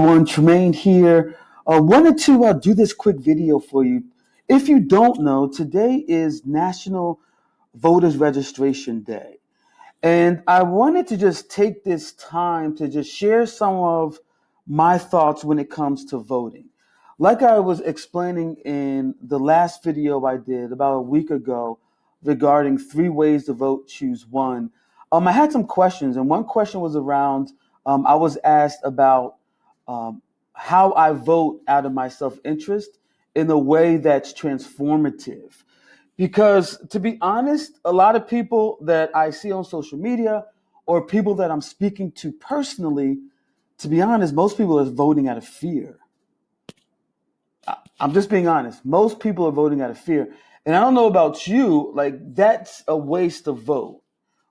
Everyone, Tremayne here. Wanted to do this quick video for you. If you don't know, today is National Voters Registration Day. And I wanted to just take this time to just share some of my thoughts when it comes to voting. Like I was explaining in the last video I did about a week ago regarding 3 ways to vote, choose one. I had some questions, and one question was around, I was asked about how I vote out of my self-interest in a way that's transformative. Because to be honest, a lot of people that I see on social media or people that I'm speaking to personally, to be honest, most people are voting out of fear. I'm just being honest. Most people are voting out of fear. And I don't know about you, like that's a waste of vote.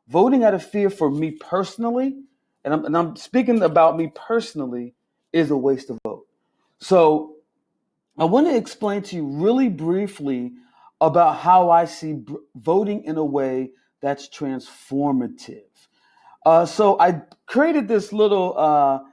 Voting out of fear for me personally, and I'm speaking about me personally, is a waste of vote. So I want to explain to you really briefly about how I see voting in a way that's transformative. So I created this little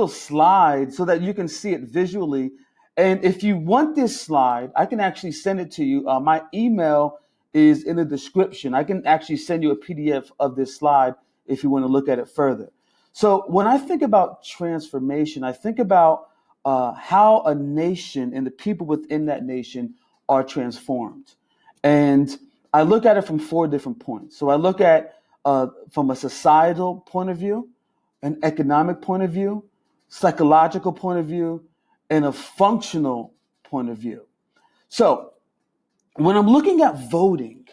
slide so that you can see it visually. And if you want this slide, I can actually send it to you. My email is in the description. I can actually send you a PDF of this slide if you want to look at it further. So when I think about transformation, I think about how a nation and the people within that nation are transformed. And I look at it from 4 different points. So I look at from a societal point of view, an economic point of view, psychological point of view, and a functional point of view. So when I'm looking at voting,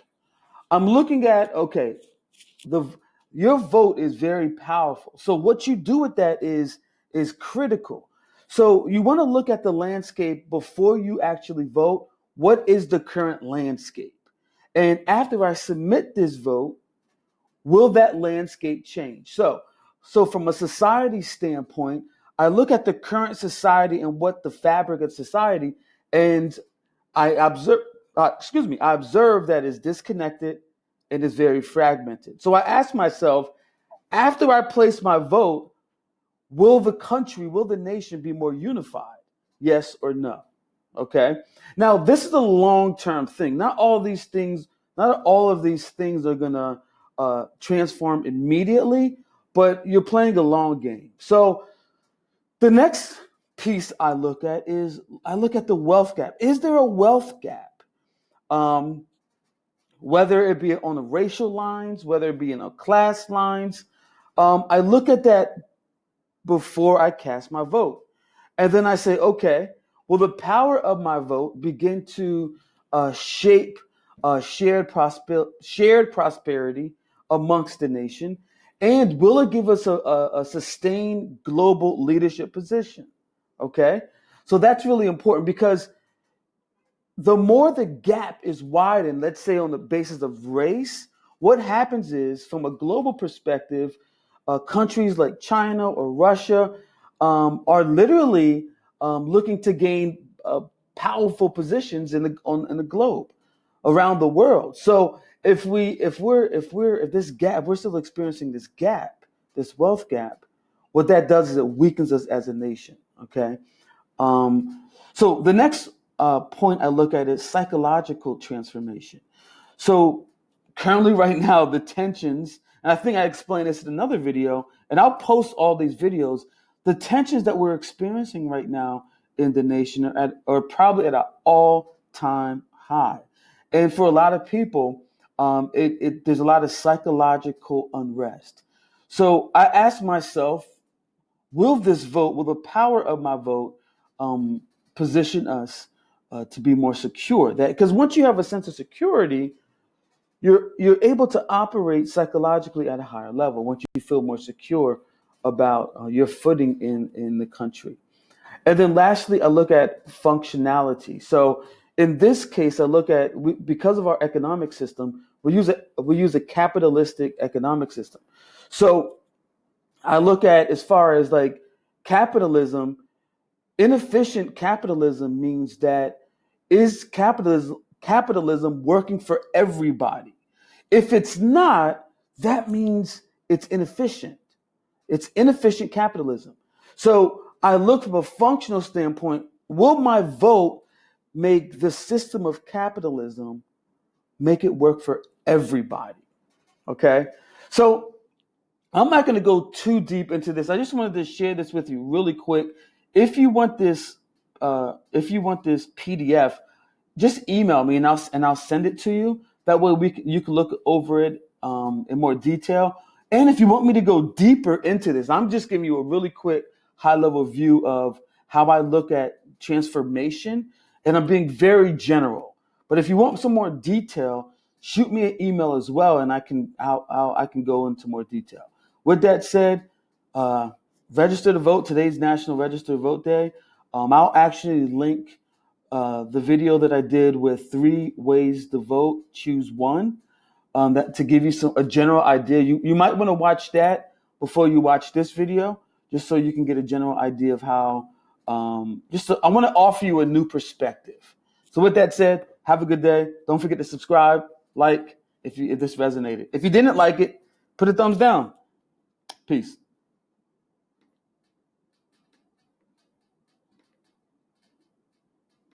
I'm looking at, okay, your vote is very powerful. So what you do with that is critical. So you want to look at the landscape before you actually vote. What is the current landscape? And after I submit this vote, will that landscape change? So from a society standpoint, I look at the current society and what the fabric of society, and I observe, I observe that it's disconnected and is very fragmented. So I ask myself, after I place my vote, will the nation be more unified? Yes or no? Okay. Now, this is a long-term thing. Not all of these things are gonna transform immediately, but you're playing a long game. So the next piece I look at the wealth gap. Is there a wealth gap? Whether it be on the racial lines, whether it be in a class lines, I look at that before I cast my vote. And then I say, okay, will the power of my vote begin to shape shared prosperity amongst the nation? And will it give us a sustained global leadership position? Okay, so that's really important because the more the gap is widened, let's say on the basis of race, what happens is, from a global perspective, countries like China or Russia are literally looking to gain powerful positions in the globe, around the world. So if we're still experiencing this gap, this wealth gap, what that does is it weakens us as a nation. Okay. So the next point I look at is psychological transformation. So currently, right now, the tensions, and I think I explained this in another video, and I'll post all these videos. The tensions that we're experiencing right now in the nation are probably at an all-time high, and for a lot of people, there's a lot of psychological unrest. So I ask myself, will the power of my vote, position us to be more secure? That because once you have a sense of security, you're able to operate psychologically at a higher level once you feel more secure about your footing in the country. And then lastly, I look at functionality. So in this case, I look at because of our economic system, we use a capitalistic economic system. So I look at, as far as like capitalism, inefficient capitalism means that is capitalism working for everybody? If it's not, that means it's inefficient. It's inefficient capitalism. So I look from a functional standpoint. Will my vote make the system of capitalism make it work for everybody? Okay. So I'm not going to go too deep into this. I just wanted to share this with you really quick. If you want this PDF, just email me and I'll send it to you. That way you can look over it in more detail. And if you want me to go deeper into this, I'm just giving you a really quick high level view of how I look at transformation, and I'm being very general. But if you want some more detail, shoot me an email as well, and I can go into more detail. With that said, register to vote. Today's National Register to Vote Day. I'll actually link the video that I did with 3 ways to vote. Choose one. That to give you a general idea. You might want to watch that before you watch this video, just so you can get a general idea of how. I want to offer you a new perspective. So with that said, have a good day. Don't forget to subscribe, like if this resonated. If you didn't like it, put a thumbs down. Peace.